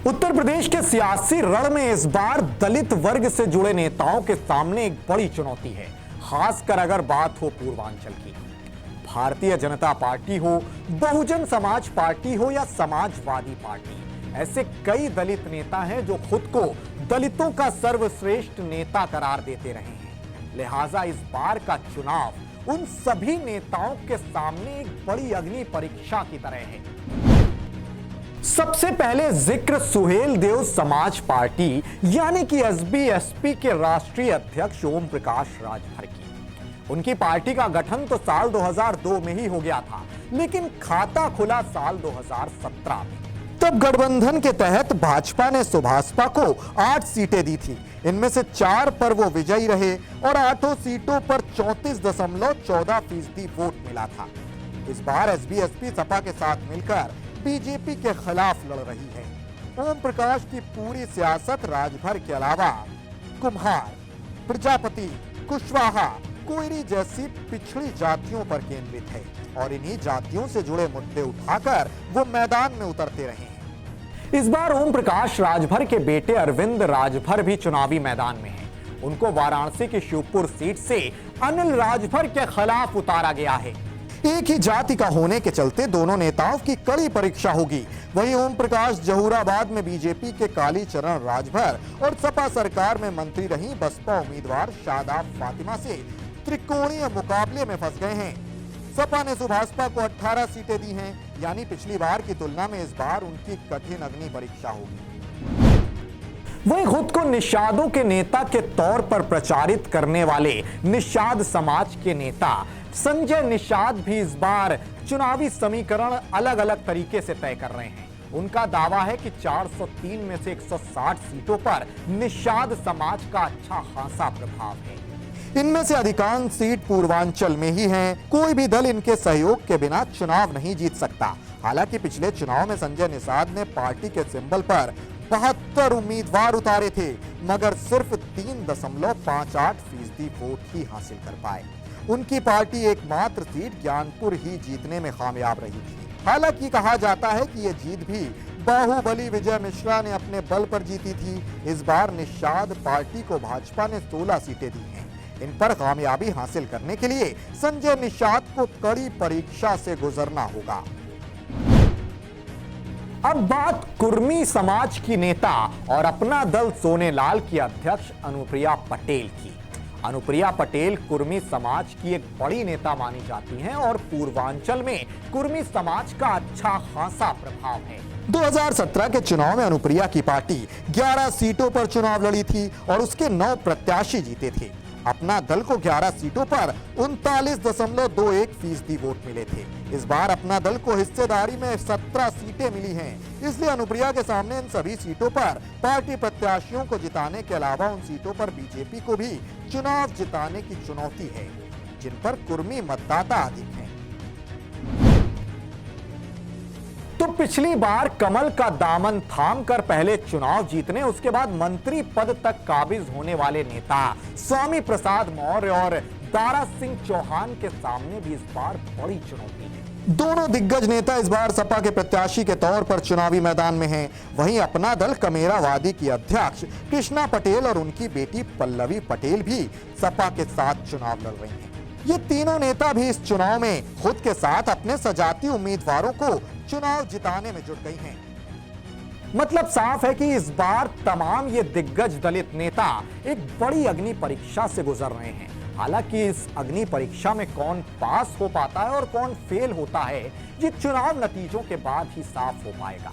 उत्तर प्रदेश के सियासी रण में इस बार दलित वर्ग से जुड़े नेताओं के सामने एक बड़ी चुनौती है, खासकर अगर बात हो पूर्वांचल की। भारतीय जनता पार्टी हो, बहुजन समाज पार्टी हो या समाजवादी पार्टी, ऐसे कई दलित नेता हैं जो खुद को दलितों का सर्वश्रेष्ठ नेता करार देते रहे हैं। लिहाजा इस बार का चुनाव उन सभी नेताओं के सामने एक बड़ी अग्नि परीक्षा की तरह है। सबसे पहले जिक्र सुहेलदेव समाज पार्टी यानी कि एसबीएसपी के राष्ट्रीय अध्यक्ष ओम प्रकाश राजभर की। उनकी पार्टी का गठन तो साल 2002 में ही हो गया था, लेकिन खाता खुला साल 2017 में। तब गठबंधन के तहत भाजपा ने सुभाषपा को 8 सीटें दी थी। इनमें से 4 पर वो विजयी रहे और 8 सीटों पर 34.14% वोट मिला था। इस बार एसबीएसपी सपा के साथ मिलकर बीजेपी के खिलाफ लड़ रही है। ओम प्रकाश की पूरी सियासत राजभर के अलावा कुम्हार, प्रजापति, कुशवाहा, कोयरी जैसी पिछड़ी जातियों पर केंद्रित है और इन्हीं जातियों से जुड़े मुद्दे उठाकर वो मैदान में उतरते रहे हैं। इस बार ओम प्रकाश राजभर के बेटे अरविंद राजभर भी चुनावी मैदान में हैं। उनको वाराणसी की शिवपुर सीट से अनिल राजभर के खिलाफ उतारा गया है। एक ही जाति का होने के चलते दोनों नेताओं की कड़ी परीक्षा होगी। वहीं ओम प्रकाश जहूराबाद में बीजेपी के कालीचरण राजभर और सपा सरकार में मंत्री रही बसपा उम्मीदवार शादाब फातिमा से त्रिकोणीय मुकाबले में फंस गए हैं। सपा ने सुभाषपा को 18 सीटें दी हैं, यानी पिछली बार की तुलना में इस बार उनकी कठिन अग्नि परीक्षा होगी। वहीं खुद को निषादों के नेता के तौर पर प्रचारित करने वाले निषाद समाज के नेता संजय निषाद भी इस बार चुनावी समीकरण अलग अलग तरीके से तय कर रहे हैं। उनका दावा है कि 403 में से 160 सीटों पर निषाद समाज का अच्छा खासा प्रभाव है। इनमें से अधिकांश सीट पूर्वांचल में ही हैं। कोई भी दल इनके सहयोग के बिना चुनाव नहीं जीत सकता। हालांकि पिछले चुनाव में संजय निषाद ने पार्टी के सिंबल पर 72 उम्मीदवार उतारे थे, मगर सिर्फ 3.58% वोट ही हासिल कर पाए। उनकी पार्टी एकमात्र सीट ज्ञानपुर ही जीतने में कामयाब रही थी। हालांकि कहा जाता है कि यह जीत भी बाहुबली विजय मिश्रा ने अपने बल पर जीती थी। इस बार निषाद पार्टी को भाजपा ने 16 सीटें दी हैं। इन पर कामयाबी हासिल करने के लिए संजय निषाद को कड़ी परीक्षा से गुजरना होगा। अब बात कुर्मी समाज की नेता और अपना दल सोनेलाल की अध्यक्ष अनुप्रिया पटेल की। अनुप्रिया पटेल कुर्मी समाज की एक बड़ी नेता मानी जाती हैं और पूर्वांचल में कुर्मी समाज का अच्छा खासा प्रभाव है। 2017 के चुनाव में अनुप्रिया की पार्टी 11 सीटों पर चुनाव लड़ी थी और उसके 9 प्रत्याशी जीते थे। अपना दल को 11 सीटों पर 39.21% वोट मिले थे। इस बार अपना दल को हिस्सेदारी में 17 सीटें मिली हैं। इसलिए अनुप्रिया के सामने इन सभी सीटों पर पार्टी प्रत्याशियों को जिताने के अलावा उन सीटों पर बीजेपी को भी चुनाव जिताने की चुनौती है, जिन पर कुर्मी मतदाता अधिक हैं। तो पिछली बार कमल का दामन थामकर पहले चुनाव जीतने, उसके बाद मंत्री पद तक काबिज होने वाले नेता स्वामी प्रसाद मौर्य और दारा सिंह चौहान के सामने भी इस बार बड़ी चुनौती है। दोनों दिग्गज नेता इस बार सपा के प्रत्याशी के तौर पर चुनावी मैदान में हैं। वहीं अपना दल कमेरावादी की अध्यक्ष कृष्णा पटेल और उनकी बेटी पल्लवी पटेल भी सपा के साथ चुनाव लड़ रही हैं। ये तीनों नेता भी इस चुनाव में खुद के साथ अपने सजाती उम्मीदवारों को चुनाव जिताने में जुट गई हैं। मतलब साफ है कि इस बार तमाम ये दिग्गज दलित नेता एक बड़ी अग्नि परीक्षा से गुजर रहे हैं। हालांकि इस अग्नि परीक्षा में कौन पास हो पाता है और कौन फेल होता है, ये चुनाव नतीजों के बाद ही साफ हो पाएगा।